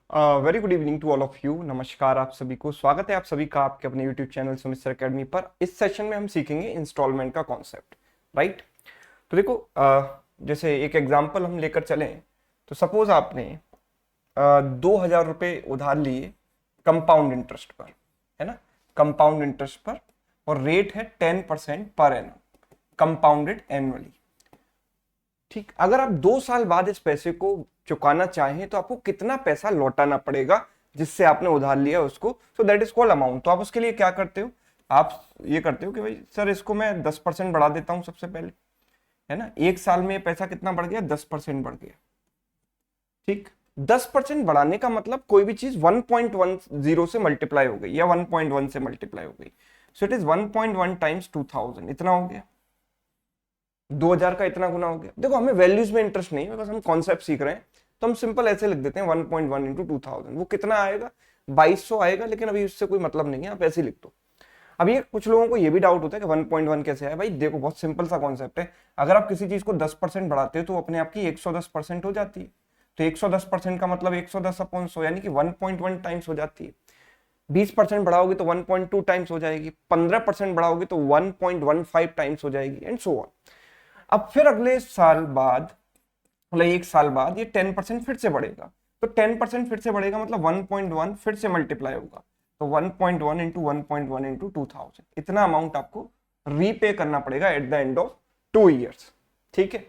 Very good evening to all of you. नमस्कार आप सभी को, स्वागत है आप सभी का आपके अपने YouTube channel Sumit sir academy पर। इस सेशन में हम सीखेंगे इंस्टॉलमेंट का कॉन्सेप्ट, राइट। तो देखो, जैसे एक एग्जांपल हम लेकर चलें तो सपोज आपने 2,000 रुपये उधार लिए कंपाउंड इंटरेस्ट पर, है ना, कंपाउंड इंटरेस्ट पर, और रेट है 10% पर एनम, कंपाउंडेड एनुअली। ठीक, अगर आप 2 साल बाद इस पैसे को चुकाना चाहें तो आपको कितना पैसा लौटाना पड़ेगा जिससे आपने उधार लिया उसको, so that is called amount. तो आप उसके लिए क्या करते हो, आप ये करते हो कि भाई सर इसको मैं 10% बढ़ा देता हूं सबसे पहले, है ना। 1 साल में पैसा कितना बढ़ गया, 10% बढ़ गया। ठीक, 10% बढ़ाने का मतलब कोई भी चीज 1.10 से मल्टीप्लाई हो गई या 1.1 से मल्टीप्लाई हो गई, सो इट इज 1.1 टाइम्स 2000, इतना हो गया। 2000 का इतना गुना हो गया। देखो हमें वैल्यूज में इंटरेस्ट नहीं है, बस हम कॉन्सेप्ट सीख रहे हैं, तो हम सिंपल ऐसे लिख देते हैं 1.1 इंटू 2000। वो कितना आएगा, 2200 आएगा, लेकिन अभी उससे कोई मतलब नहीं है, आप ऐसे लिख दो। अब ये कुछ लोगों को ये भी डाउट होता है कि 1.1 कैसे आया। भाई देखो, बहुत सिंपल सा कॉन्सेप्ट है। अगर आप किसी चीज को 10% बढ़ाते हो तो अपने आप की 110% हो जाती है। तो 110% का मतलब 110/100 यानी कि 1.1 टाइम्स हो जाती है। 20% बढ़ाओगे तो 1.2 टाइम्स हो जाएगी, 15% बढ़ाओगे तो 1.15 टाइम्स हो जाएगी, एंड सो ऑन। अब फिर अगले साल बाद, मतलब 1 साल बाद, ये 10% फिर से बढ़ेगा। तो 10% फिर से बढ़ेगा मतलब 1.1 फिर से मल्टीप्लाई होगा। तो 1.1 इंटू 1.1 इंटू 2000, इतना अमाउंट आपको रीपे करना पड़ेगा at the end of 2 years. ठीक है,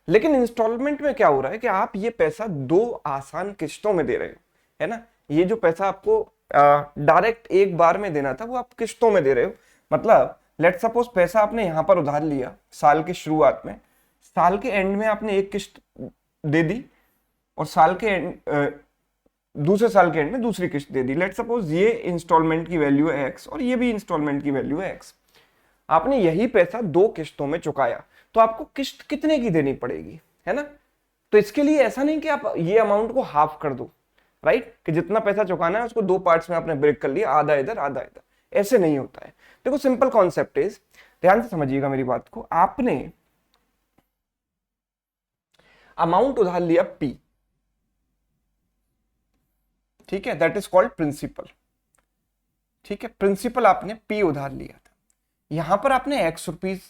लेकिन इंस्टॉलमेंट में क्या हो रहा है कि आप ये पैसा 2 आसान किश्तों में दे रहे हो, है ना। ये जो पैसा आपको डायरेक्ट एक बार में देना था वो आप किश्तों में दे रहे हो। मतलब लेट सपोज पैसा आपने यहां पर उधार लिया साल की शुरुआत में, साल के एंड में आपने एक किश्त दे दी, और साल के एंड दूसरे साल के एंड में दूसरी किश्त दे दी। लेट सपोज ये इंस्टॉलमेंट की वैल्यू है एक्स और ये भी इंस्टॉलमेंट की वैल्यू है एक्स। आपने यही पैसा 2 किश्तों में चुकाया, तो आपको किश्त कितने की देनी पड़ेगी, है ना। तो इसके लिए ऐसा नहीं कि आप ये अमाउंट को हाफ कर दो, राइट, कि जितना पैसा चुकाना है उसको 2 पार्ट्स में आपने ब्रेक कर लिया, आधा इधर आधा इधर, ऐसे नहीं होता है। देखो सिंपल कॉन्सेप्ट इज, ध्यान से समझिएगा मेरी बात को। आपने अमाउंट उधार लिया P, ठीक है, दैट इज कॉल्ड प्रिंसिपल। ठीक है, प्रिंसिपल आपने P उधार लिया था, यहां पर आपने X रुपीज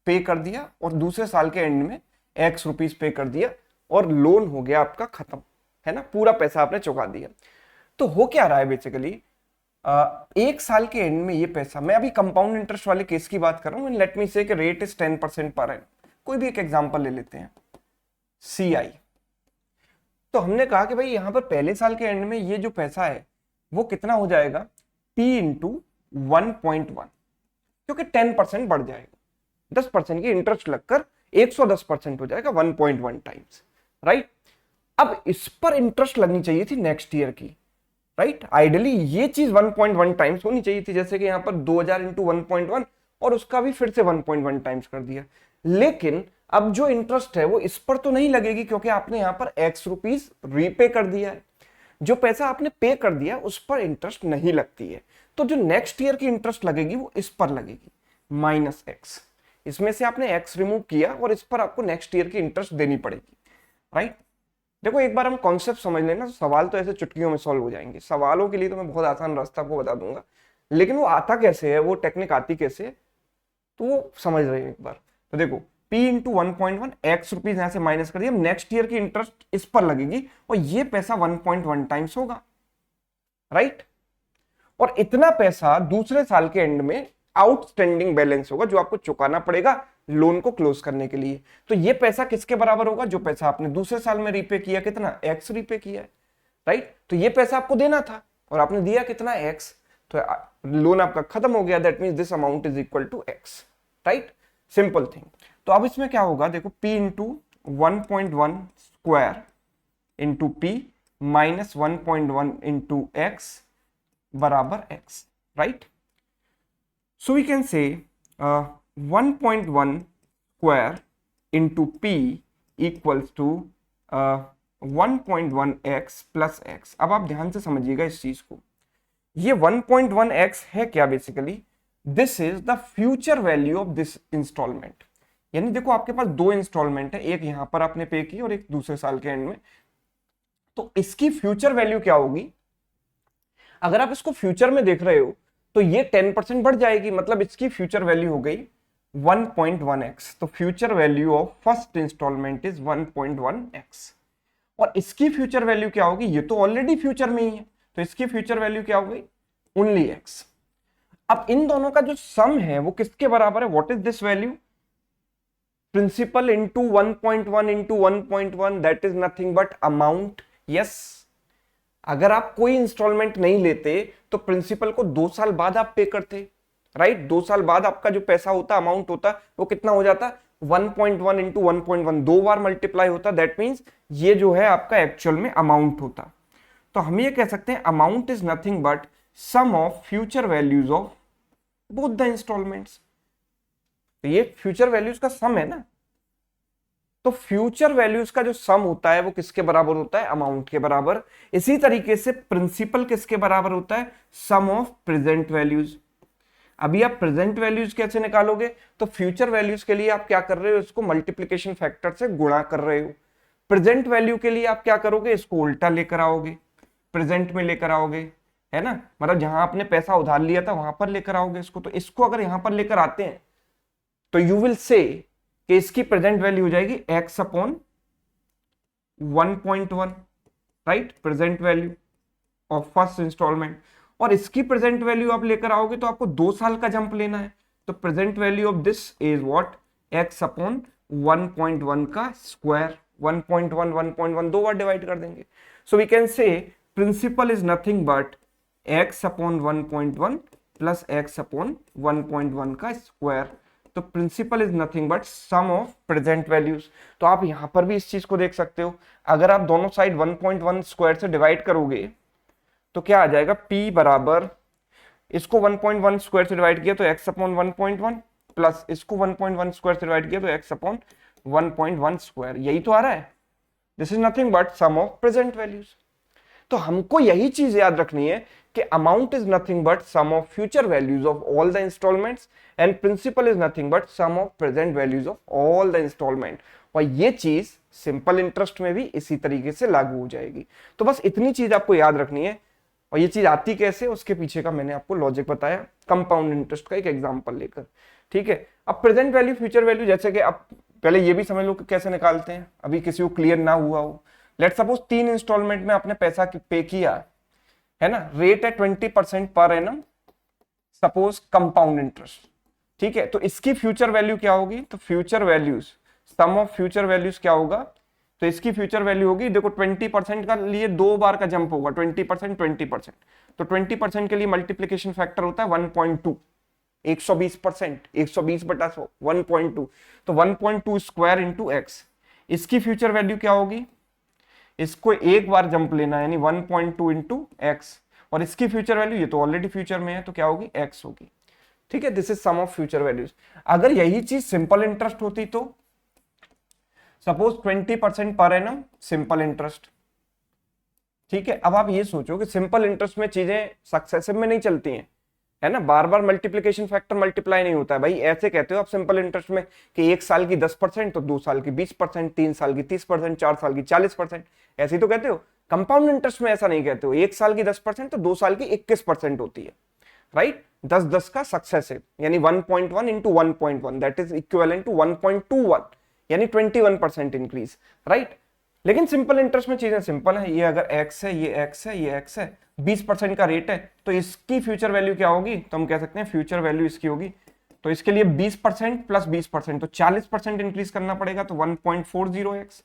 पे कर दिया और दूसरे साल के एंड में X रुपीज पे कर दिया, और लोन हो गया आपका खत्म, है ना, पूरा पैसा आपने चुका दिया। तो हो क्या रहा है बेसिकली, 1 साल के एंड में ये पैसा, मैं अभी कंपाउंड इंटरेस्ट वाले केस की बात कर रहा हूं, लेट मी से रेट इज 10% पर एनम। कोई भी एक एग्जांपल ले लेते हैं, CI। तो हमने कहा कि भाई यहां पर पहले साल के एंड में ये जो पैसा है वो कितना हो जाएगा, P इंटू 1.1, क्योंकि 10% बढ़ जाएगा, 10% की इंटरेस्ट लगकर 110% हो जाएगा, 1.1 टाइम्स, राइट। अब इस पर इंटरेस्ट लगनी चाहिए थी नेक्स्ट ईयर की, राइट। आइडियली ये चीज 1.1 टाइम्स होनी चाहिए थी, जैसे कि यहां पर 2000 इंटू 1.1 और उसका भी फिर से 1.1 टाइम्स कर दिया। लेकिन अब जो इंटरेस्ट है वो इस पर तो नहीं लगेगी, क्योंकि आपने यहां पर X रुपीज रीपे कर दिया है। जो पैसा आपने पे कर दिया उस पर इंटरेस्ट नहीं लगती है, तो जो नेक्स्ट ईयर की इंटरेस्ट लगेगी वो इस पर लगेगी, -X। इसमें से आपने X रिमूव किया और इस पर आपको नेक्स्ट ईयर की इंटरेस्ट देनी पड़ेगी, राइट। देखो एक बार हम कॉन्सेप्ट समझ लेना तो सवाल तो ऐसे चुटकियों में सॉल्व हो जाएंगे। सवालों के लिए तो मैं बहुत आसान रास्ता आपको बता दूंगा, लेकिन वो आता कैसे है, वो टेक्निक आती कैसे है, तो वो समझ रहे हैं एक बार। तो देखो P इंटू 1.1, X रुपीज यहां से माइनस कर दिया, नेक्स्ट ईयर की इंटरेस्ट इस पर लगेगी और ये पैसा 1.1 टाइम्स होगा, राइट। और इतना पैसा दूसरे साल के एंड में आउटस्टैंडिंग बैलेंस होगा जो आपको चुकाना पड़ेगा लोन को क्लोज करने के लिए। तो ये पैसा किसके बराबर होगा, जो पैसा आपने दूसरे साल में रीपे किया, कितना X रीपे किया है, राइट। तो ये पैसा आपको देना था और आपने दिया कितना, X, तो लोन आपका खत्म हो गया, that means this amount is equal to X, right, simple thing. तो अब इसमें क्या होगा, देखो P into 1.1 square into P minus 1.1 into X बराबर X, right. So we can say 1.1 square into P equals to 1.1x plus x। अब आप ध्यान से समझिएगा इस चीज को, ये 1.1x है क्या, basically this is the future value of this instalment. यानी देखो आपके पास 2 इंस्टॉलमेंट है, एक यहां पर आपने पे की और एक दूसरे साल के एंड में। तो इसकी फ्यूचर वैल्यू क्या होगी, अगर आप इसको फ्यूचर में देख रहे हो तो ये 10% बढ़ जाएगी, मतलब इसकी फ्यूचर वैल्यू हो गई 1.1x। तो future value of first instalment is 1.1x। और इसकी फ्यूचर वैल्यू क्या होगी, ये तो ऑलरेडी फ्यूचर में ही है, तो इसकी फ्यूचर वैल्यू क्या हो गई, ओनली x। अब इन दोनों का जो सम है वो किसके बराबर है, what is this value, principal into 1.1 into 1.1, that is nothing but amount. Yes, अगर आप कोई इंस्टॉलमेंट नहीं लेते तो प्रिंसिपल को 2 साल बाद आप पे करते, राइट। 2 साल बाद आपका जो पैसा होता, अमाउंट होता, वो कितना हो जाता, 1.1 इंटू 1.1, 2 बार मल्टीप्लाई होता, दैट मीन्स ये जो है आपका एक्चुअल में अमाउंट होता। तो हम ये कह सकते हैं amount is nothing but sum of future values of both the instalments. तो ये फ्यूचर वैल्यूज का सम है ना, तो फ्यूचर वैल्यूज का जो सम होता है वो किसके बराबर होता है, अमाउंट के बराबर। इसी तरीके से प्रिंसिपल किसके बराबर होता है, सम ऑफ प्रेजेंट वैल्यूज। अभी आप प्रेजेंट वैल्यूज कैसे निकालोगे, तो फ्यूचर वैल्यूज के लिए आप क्या कर रहे हो, इसको मल्टीप्लीकेशन फैक्टर से गुणा कर रहे हो। प्रेजेंट वैल्यू के लिए आप क्या करोगे, इसको उल्टा लेकर आओगे, प्रेजेंट में लेकर आओगे, है ना, मतलब जहां आपने पैसा उधार लिया था वहां पर लेकर आओगे इसको। तो इसको अगर यहां पर लेकर आते हैं तो यू विल से कि इसकी प्रेजेंट वैल्यू हो जाएगी x upon 1.1, right, present value of first instalment. और इसकी प्रेजेंट वैल्यू आप लेकर आओगे तो आपको 2 साल का जंप लेना है, तो present value of this is what, x upon 1.1 का स्क्वायर। 1.1 1.1 2 बार डिवाइड कर देंगे, so we can say principal is nothing but x upon 1.1 plus x upon 1.1 का स्क्वायर। तो principal is nothing but sum of present values. तो आप यहां पर भी इस चीज को देख सकते हो, अगर आप दोनों साइड 1.1 स्क्वायर से डिवाइड करोगे तो क्या आ जाएगा, p बराबर, इसको 1.1 स्क्वायर से डिवाइड किया तो x अपॉन 1.1 प्लस इसको 1.1 स्क्वायर से डिवाइड किया तो x अपॉन 1.1 स्क्वायर, यही तो आ रहा है। This is nothing but sum of present values. तो हमको यही चीज याद रखनी है कि amount is nothing but sum of future values of all the instalments and principal is nothing but sum of present values of all the instalment. और ये चीज सिंपल इंटरेस्ट में भी इसी तरीके से लागू हो जाएगी। तो बस इतनी चीज आपको याद रखनी है, और ये चीज आती कैसे, उसके पीछे का मैंने आपको लॉजिक बताया कंपाउंड इंटरेस्ट का एक एग्जांपल लेकर, ठीक है। अब प्रेजेंट वैल्यू फ्यूचर वैल्यू, जैसे कि अब पहले ये भी समझ लो कि कैसे निकालते हैं, अभी किसी को क्लियर ना हुआ हो। लेट सपोज 3 इंस्टॉलमेंट में आपने पैसा पे किया है ना, रेट है 20% per annum, suppose compound interest, ठीक है। तो इसकी फ्यूचर वैल्यू क्या होगी, तो future values, sum of future values क्या होगा, तो इसकी फ्यूचर वैल्यू होगी, देखो 20% का लिए 2 बार का जंप होगा, 20% 20%, तो 20% के लिए मल्टीप्लीकेशन फैक्टर होता है 1.2, 120%, 120 बटा 100, 1.2, तो 1.2 स्क्वायर इंटू एक्स। इसकी फ्यूचर वैल्यू क्या होगी, इसको एक बार जंप लेना है यानी 1.2 इंटू एक्स, और इसकी फ्यूचर वैल्यू, ये तो ऑलरेडी फ्यूचर में है तो क्या होगी, एक्स होगी, ठीक है। This is sum of future values. अगर यही चीज सिंपल इंटरेस्ट होती तो suppose 20% per annum simple interest, ठीक है। अब आप ये सोचो कि सिंपल इंटरेस्ट में चीजें सक्सेसिव में नहीं चलती हैं, है ना, बार बार मल्टीप्लीकेशन फैक्टर मल्टीप्लाई नहीं होता है भाई। ऐसे कहते हो आप सिंपल इंटरेस्ट में कि 1 साल की 10% तो 2 साल की 20%, 3 साल की 30%, 4 साल की 40%, ऐसे ही तो कहते हो। कंपाउंड इंटरेस्ट में ऐसा नहीं कहते हो, 1 साल की 10% तो 2 साल की 21% होती है, राइट। 10-10 का सक्सेसिव यानी 1.1 into 1.1 that is equivalent to 1.21 यानी 21% इंक्रीज, राइट। लेकिन सिंपल इंटरेस्ट में चीजें सिंपल है, ये अगर x है, ये x है, ये x है, 20% का रेट है, तो इसकी फ्यूचर वैल्यू क्या होगी, तो हम कह सकते हैं फ्यूचर वैल्यू इसकी होगी, तो इसके लिए 20% प्लस 20% तो 40% इंक्रीज करना पड़ेगा, तो 1.40x।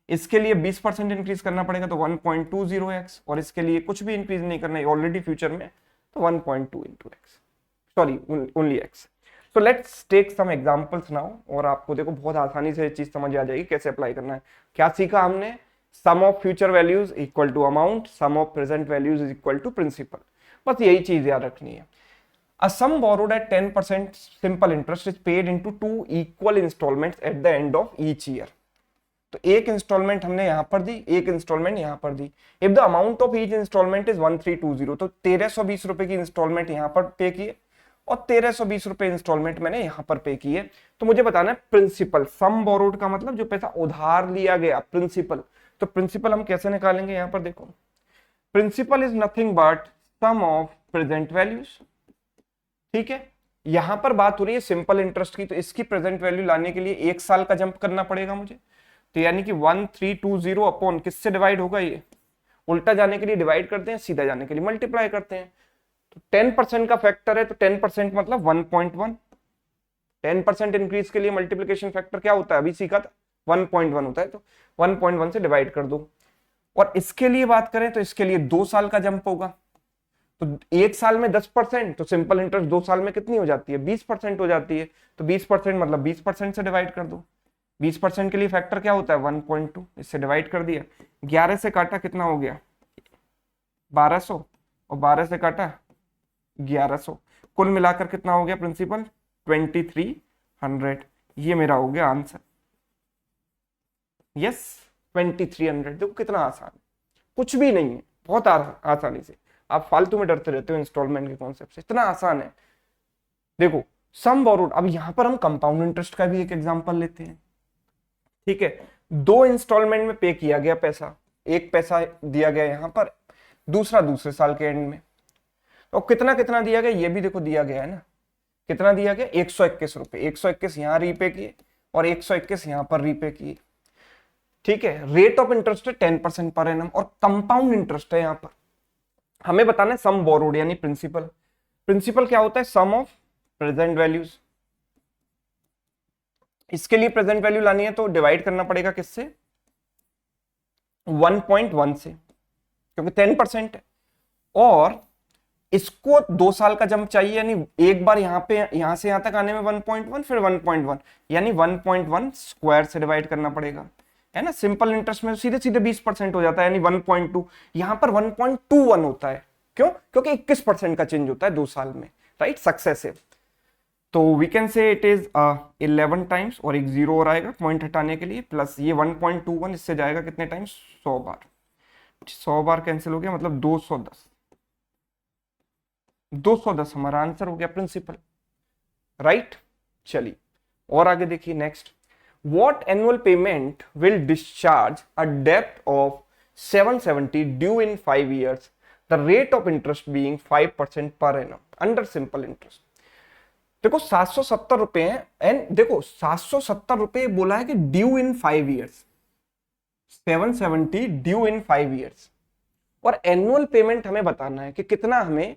इसके लिए 20% इंक्रीज करना पड़ेगा तो 1.20x, और इसके लिए कुछ भी इंक्रीज नहीं करना है, ऑलरेडी फ्यूचर में, तो 1.2 into X, sorry only X. So let's take some examples now, और आपको देखो बहुत आसानी से ये चीज समझ आ जाएगी कैसे अप्लाई करना है। क्या सीखा हमने, sum of future values equal to amount, sum of present values is equal to principal, बस यही चीज याद रखनी है। A sum borrowed at 10% simple interest is paid into 2 equal installments at the end of each year. तो एक instalment हमने यहां पर दी, एक इंस्टॉलमेंट यहां पर दी। If the amount of each instalment is 1320, तो 1320 रुपए की इंस्टॉलमेंट यहां पर पे किए और 1320 रुपए इंस्टॉलमेंट मैंने यहां पर पे किए। तो मुझे बताना है प्रिंसिपल, सम बोरोड का मतलब जो पैसा उधार लिया गया, प्रिंसिपल, तो प्रिंसिपल हम कैसे निकालेंगे, यहां पर देखो, principal is nothing but sum of present values. ठीक है, यहां पर बात हो रही है सिंपल इंटरेस्ट की, तो इसकी प्रेजेंट वैल्यू लाने के लिए 1 साल का जंप करना पड़ेगा मुझे, तो यानी कि 1320 अपॉन किससे डिवाइड होगा, ये उल्टा जाने के लिए डिवाइड करते हैं, सीधा जाने के लिए मल्टीप्लाई करते हैं। तो 10% का फैक्टर है, तो 10% मतलब 1.1। 10% इंक्रीज के लिए मल्टीप्लिकेशन फैक्टर क्या होता है, अभी सीखा था, 1.1 होता है, तो 1.1 से डिवाइड कर दो। और इसके लिए बात करें तो इसके लिए 2 साल का जंप होगा, तो 1 साल में 10%, तो सिंपल इंटरेस्ट 2 साल में कितनी हो जाती है, 20% हो जाती है। तो 20% मतलब 20% से डिवाइड कर दो। 20% के लिए फैक्टर क्या होता है, 1.2, इससे डिवाइड कर दिया। 11 से काटा कितना हो गया, 1200, और 12 से काटा 1100, कुल मिलाकर कितना हो गया प्रिंसिपल, 2300। ये मेरा हो गया आंसर। यस, 2300। देखो कितना आसान, कुछ भी नहीं है, बहुत आसानी से। आप फालतू में डरते रहते हो इंस्टॉलमेंट के कॉन्सेप्ट से, इतना आसान है। देखो सम बोरोड, अब यहां पर हम कंपाउंड इंटरेस्ट का भी एक एग्जांपल लेते हैं। ठीक है, 2 इंस्टॉलमेंट में पे किया गया पैसा, एक पैसा दिया गया यहां पर, दूसरा दूसरे साल के एंड में। तो कितना कितना दिया गया ये भी देखो दिया गया है ना, कितना दिया गया, 121 रुपए। 121 यहां रीपे किए और 121 यहां पर रीपे किए। ठीक है, रेट ऑफ इंटरेस्ट है 10% पर एनम, और कंपाउंड इंटरेस्ट है यहां पर। हमें बताना है सम बोरोड यानी प्रिंसिपल। प्रिंसिपल क्या होता है, सम ऑफ प्रेजेंट वैल्यूज। इसके लिए प्रेजेंट वैल्यू लानी है तो डिवाइड करना पड़ेगा किससे, 1.1 से, क्योंकि 10% है। और इसको 2 साल का जंप चाहिए, यानी एक बार यहां से यहां तक आने में 1.1, फिर 1.1, यानी 1.1 स्क्वायर से डिवाइड करना पड़ेगा, है ना। सिंपल इंटरेस्ट में सीधे सीधे 20% हो जाता है, यानी 1.2। यहां पर 1.21 होता है, क्यों, क्योंकि 21% का चेंज होता है 2 साल में, राइट, सक्सेसिव। तो we can say it is 11 times, और एक जीरो और आएगा पॉइंट हटाने के लिए, प्लस ये 1.21 इससे जाएगा कितने टाइम्स, 100 बार। 100 बार कैंसिल हो गया, मतलब 210। 210 हमारा आंसर हो गया प्रिंसिपल, राइट। चलिए और आगे देखिए next, what annual payment will discharge a debt of 770 due in 5 years, the rate of interest being 5% per annum under simple interest। देखो 770 रुपए हैं, एंड देखो 770 रुपए बोला है कि ड्यू इन 5 ईयर्स, 770 ड्यू इन 5 ईयर्स, और एनुअल पेमेंट हमें बताना है कि कितना हमें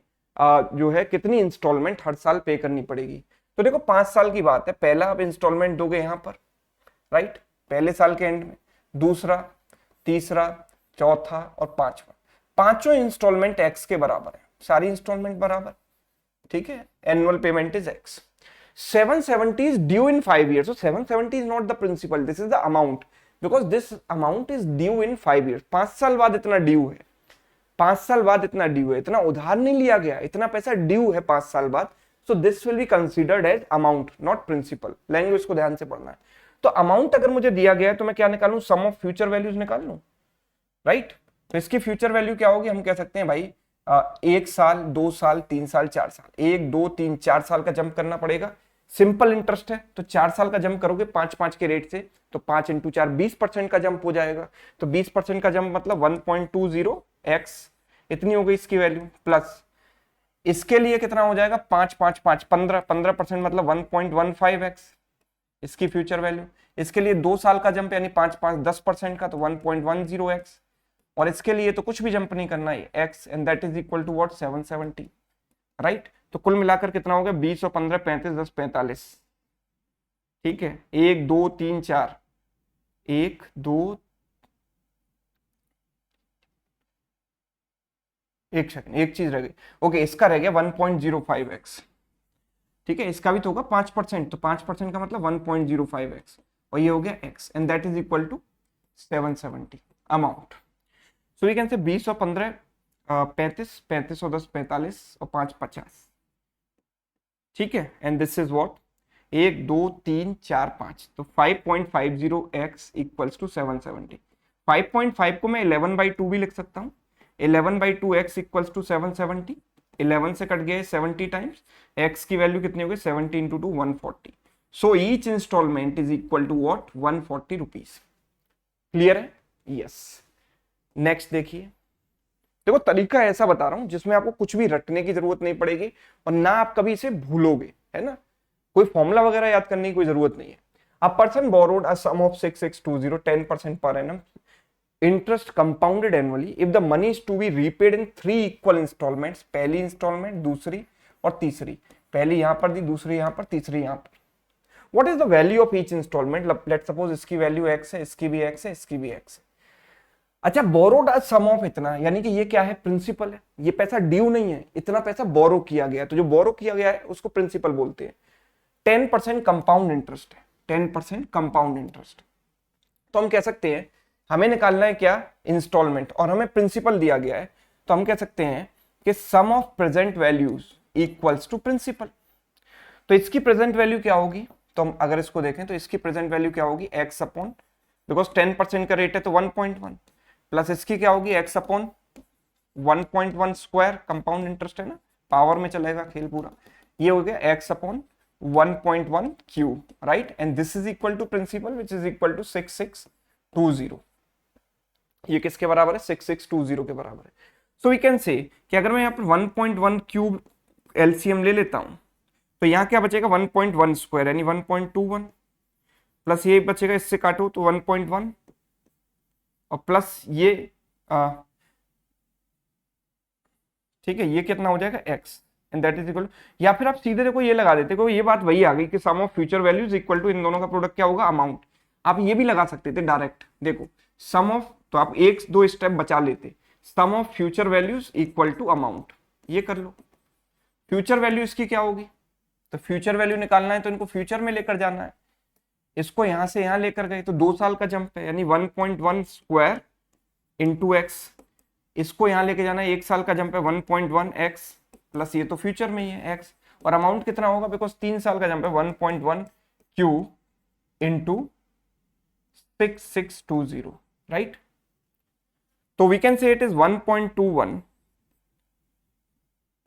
जो है कितनी इंस्टॉलमेंट हर साल पे करनी पड़ेगी। तो देखो 5 साल की बात है, पहला आप इंस्टॉलमेंट दोगे यहां पर, राइट, पहले साल के एंड में, दूसरा, तीसरा, चौथा और पांचवा, पांचों इंस्टॉलमेंट एक्स के बराबर है, सारी इंस्टॉलमेंट बराबर, ठीक है। Annual payment is x. 770 is due in 5 years, so 770 is not the principal, this is the amount, because this amount is due in 5 years। 5 साल बाद इतना ड्यू है, 5 साल बाद इतना ड्यू है, इतना उधार नहीं लिया गया, इतना पैसा ड्यू है 5 साल बाद। So this will be considered as amount, not principal. Language को ध्यान से पढ़ना है। तो अमाउंट अगर मुझे दिया गया है तो मैं क्या निकालूं, सम ऑफ फ्यूचर वैल्यूज निकाल लूं, राइट। तो इसकी फ्यूचर वैल्यू क्या होगी, हम कह सकते हैं भाई 1 साल, 2 साल, 3 साल, 4 साल, 1 2 3 4 साल का जंप करना पड़ेगा। सिंपल इंटरेस्ट है तो 4 साल का जंप करोगे 5-5 के रेट से, तो 5 × 4 20% का जंप हो जाएगा। तो 20% का जंप मतलब 1.20x, इतनी हो गई इसकी वैल्यू, प्लस इसके लिए कितना हो जाएगा, 5 5 5 15% मतलब 1.15x इसकी फ्यूचर वैल्यू। इसके लिए 2 साल का जंप यानी 5 5 10% का, तो 1.10x, और इसके लिए तो कुछ भी जंप नहीं करना है x, and that is equal to what, 770, right. तो कुल मिलाकर कितना हो गया, 20 और 15 35 10 45, ठीक है। 1 2 3 4, 1 2, एक सेकंड, एक चीज रह गई, ओके, इसका रह गया 1.05x, ठीक है। इसका भी तो होगा 5%, तो 5% का मतलब 1.05x, और ये हो गया x, and that is equal to 770 amount. So we can say 20 और 15 35, 35 और 10 45, और 5 50, ठीक है। एंड दिस इज व्हाट, 1 2 3 4 5, तो 5.50x इक्वल्स टू 770। 5.5 को मैं 11/2 भी लिख सकता हूं, 11/2x इक्वल्स टू 770। 11 से कट गए 70 टाइम्स, x की वैल्यू कितनी हो गई, 70 × 2 140। So each instalment is equal to what, 140 rupees. Clear है। यस। नेक्स्ट देखिए, देखो तरीका ऐसा बता रहा हूं जिसमें आपको कुछ भी रटने की जरूरत नहीं पड़ेगी और ना आप कभी इसे भूलोगे, है ना। कोई फॉर्मूला वगैरह याद करने की कोई जरूरत नहीं है। A person borrowed a sum of 6620 10% per annum interest compounded annually if the money is to be repaid in 3 equal instalments, पहली इंस्टॉलमेंट, दूसरी और तीसरी, पहली यहां पर दी, दूसरी यहां पर, तीसरी यहां पर। What is the value of each instalment? Let's suppose इसकी वैल्यू x है, इसकी भी x है, इसकी भी x है। अच्छा, बोरोड अ सम ऑफ इतना, यानी कि ये क्या है? प्रिंसिपल है, ये पैसा ड्यू नहीं है, इतना पैसा बोरो किया गया है, तो जो बोरो किया गया है उसको प्रिंसिपल बोलते हैं। 10% कंपाउंड इंटरेस्ट है, 10% कंपाउंड इंटरेस्ट। तो हम कह सकते हैं हमें निकालना है क्या? इंस्टॉलमेंट, और हमें प्रिंसिपल दिया गया है, तो हम कह सकते हैं कि sum of present values equals to principal. तो इसकी प्रेजेंट वैल्यू क्या होगी? तो हम अगर इसको देखें तो इसकी प्रेजेंट वैल्यू क्या होगी? x अपॉन, बिकॉज 10% का रेट है तो 1.1, प्लस इसकी क्या होगी? x upon 1.1 square, compound interest है ना, पावर में चलेगा खेल पूरा, ये हो गया x upon 1.1 cube, right. And this is equal to principal which is equal to 6620। ये किसके बराबर है? 6620 के बराबर है। सो वी कैन से कि अगर मैं यहाँ पर 1.1 क्यूब एलसीएम ले लेता हूं तो यहाँ क्या बचेगा? 1.1 स्क्वायर यानी 1.21, प्लस ये बचेगा, इससे काटो तो 1.1, और प्लस ये ठीक है, ये कितना हो जाएगा? x, and that is equal, या फिर आप सीधे देखो ये लगा देते, को ये बात वही आ गई कि sum of future values equal to इन दोनों का प्रोडक्ट क्या होगा? अमाउंट। आप ये भी लगा सकते थे डायरेक्ट, देखो सम ऑफ, तो आप एक दो स्टेप बचा लेते, sum of future values equal to amount, ये कर लो। फ्यूचर वैल्यू इसकी क्या होगी? तो फ्यूचर वैल्यू निकालना है तो इनको फ्यूचर में लेकर जाना है, इसको यहां से यहां लेकर गए तो 2 साल का जंप है, यानी 1.1 स्क्वायर इंटू एक्स, इसको यहां लेके जाना है, 1 साल का जंप है, 1.1 एक्स, प्लस ये तो फ्यूचर में ही है एक्स, और अमाउंट कितना होगा? बिकॉज 3 साल का जंप है, 1.1 क्यू इंटू 6620, राइट। तो we can say it is 1.21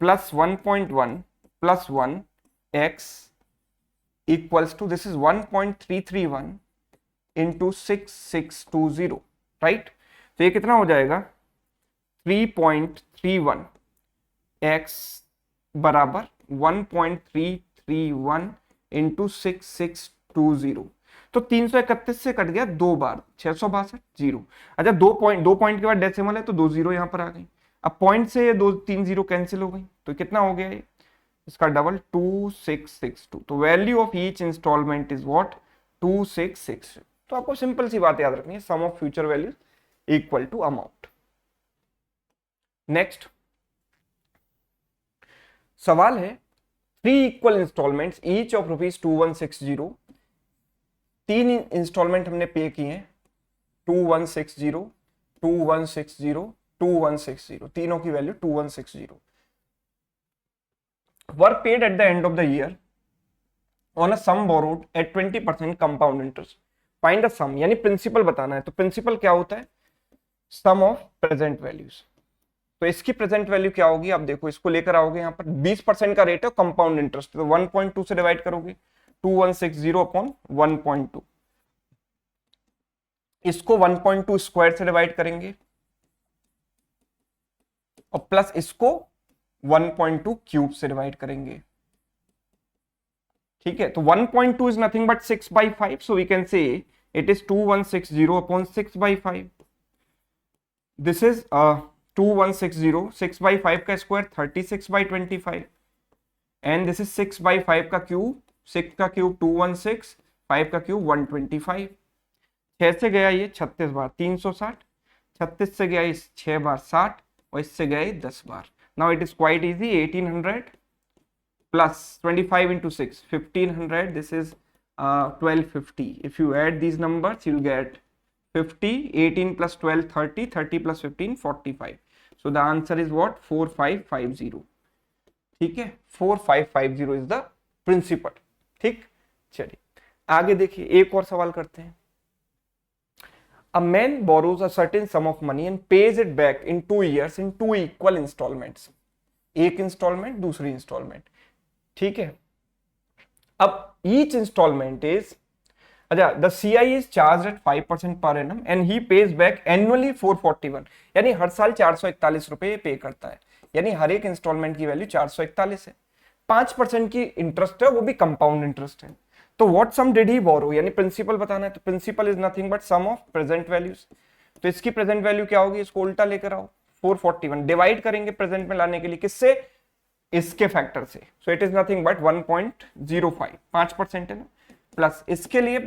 plus 1.1 plus 1 x equals to, this is 1.331 into 6620, right? तो ये कितना हो जाएगा? 3.31 x बराबर 1.331 into 6620। तो 331 से कट गया 2 बार, 662 जीरो। अच्छा, 2 पॉइंट के बाद डेसिमल है तो 2 जीरो यहां पर आ गई। अब पॉइंट से 3 जीरो कैंसिल हो गई, तो कितना हो गया ये? इसका डबल 2662। तो value of each instalment is what? 2662। तो आपको सिंपल सी बात याद रखनी है, sum of future values equal to amount. Next सवाल है, 3 equal instalments each of ₹2160, 3 instalment हमने पे किए हैं, 2160, 2160, 2160, तीनों की value 2160 were paid at the end of the year on a sum borrowed at 20% compound interest. Find a sum, यानी principal बताना है। तो प्रिंसिपल क्या होता है? Sum of present values. तो इसकी प्रेजेंट वैल्यू क्या होगी? आप देखो, इसको लेकर आओगे यहाँ पर 20% का रेट है, कंपाउंड इंटरेस्ट, तो 1.2 से डिवाइड करोगे, 2160 अपॉन 1.2, इसको 1.2 स्क्वायर से डिवाइड करेंगे, और प्लस इसको 1.2 क्यूब से डिवाइड करेंगे, ठीक है। तो 1.2 is nothing but 6/5, so we can say it is 2160 upon 6/5। This is 2160, 6/5 का स्क्वायर 36/25, एंड दिस इज 6/5 का क्यूब, 6 का क्यूब 216, 5 का क्यूब 125। 6 से गया ये 36 बार 360, 36 से गया ये 6 बार 60, और इससे गए 10 बार। Now it is quite easy, 1800 plus 25 into 6, 1500, this is 1250. If you add these numbers, you'll get 50, 18 plus 12, 30, 30 plus 15, 45. So the answer is what? 4550. ठीक है, 4550 is the principal. ठीक, चलिए आगे देखिए, एक और सवाल करते हैं। A man borrows a certain sum of money and pays it back in 2 years in 2 equal installments. एक इंस्टॉलमेंट, दूसरी इंस्टॉलमेंट, ठीक है। अब each installment is अच्छा, the CI is charge at 5% per annum and he page back annually 441, यानी हर साल 441 रुपए पे करता है, यानी हर एक इंस्टॉलमेंट की वैल्यू 441 है। 5% की इंटरेस्ट है, वो भी कंपाउंड इंटरेस्ट है। तो व्हाट सम डिड ही बोरो, यानी प्रिंसिपल बताना है, तो principal is nothing but sum of present values. तो इसकी प्रेजेंट वैल्यू क्या होगी, इसको उल्टा लेकर आओ, 441 डिवाइड करेंगे प्रेजेंट में लाने के लिए, किससे, इसके फैक्टर से। सो इट इज नथिंग बट 1.05, 5% है ना, प्लस इसके लिए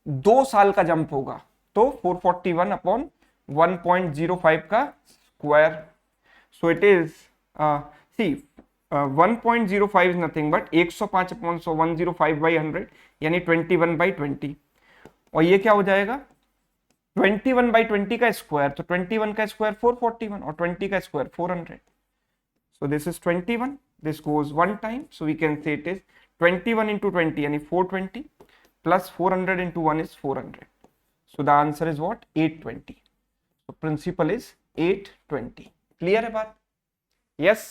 2 साल का जंप होगा, तो 441 अपॉन 1.05 का square. So it is see 1.05 is nothing but 105 upon 105 by 100, यानी 21/20। और ये क्या हो जाएगा, 21/20 का स्क्वायर, तो 21 का स्क्वायर 441 और 20 का square 400। So this is 21, this goes one time, so we can say it is 21 into 20 यानी 420 plus 400 into 1 is 400. So the answer is what, 820. So principal is 820. Clear है बात? Yes.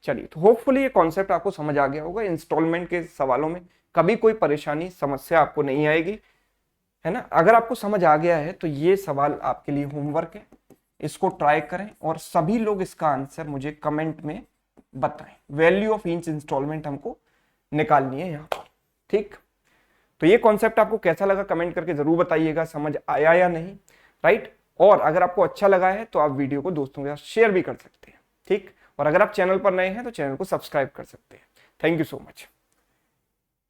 चलिए, तो होपफुली ये कॉन्सेप्ट आपको समझ आ गया होगा। इंस्टॉलमेंट के सवालों में कभी कोई परेशानी समस्या आपको नहीं आएगी, है ना। अगर आपको समझ आ गया है तो ये सवाल आपके लिए होमवर्क है, इसको ट्राई करें और सभी लोग इसका आंसर मुझे कमेंट में बताएं। वैल्यू ऑफ ईच इंस्टॉलमेंट हमको निकालनी है यहाँ पर, ठीक। तो ये कॉन्सेप्ट आपको कैसा लगा कमेंट करके जरूर बताइएगा, समझ आया या नहीं, राइट। और अगर आपको अच्छा लगा है तो आप वीडियो को दोस्तों के साथ शेयर भी कर सकते हैं, ठीक। और अगर आप चैनल पर नए हैं तो चैनल को सब्सक्राइब कर सकते हैं। Thank you so much.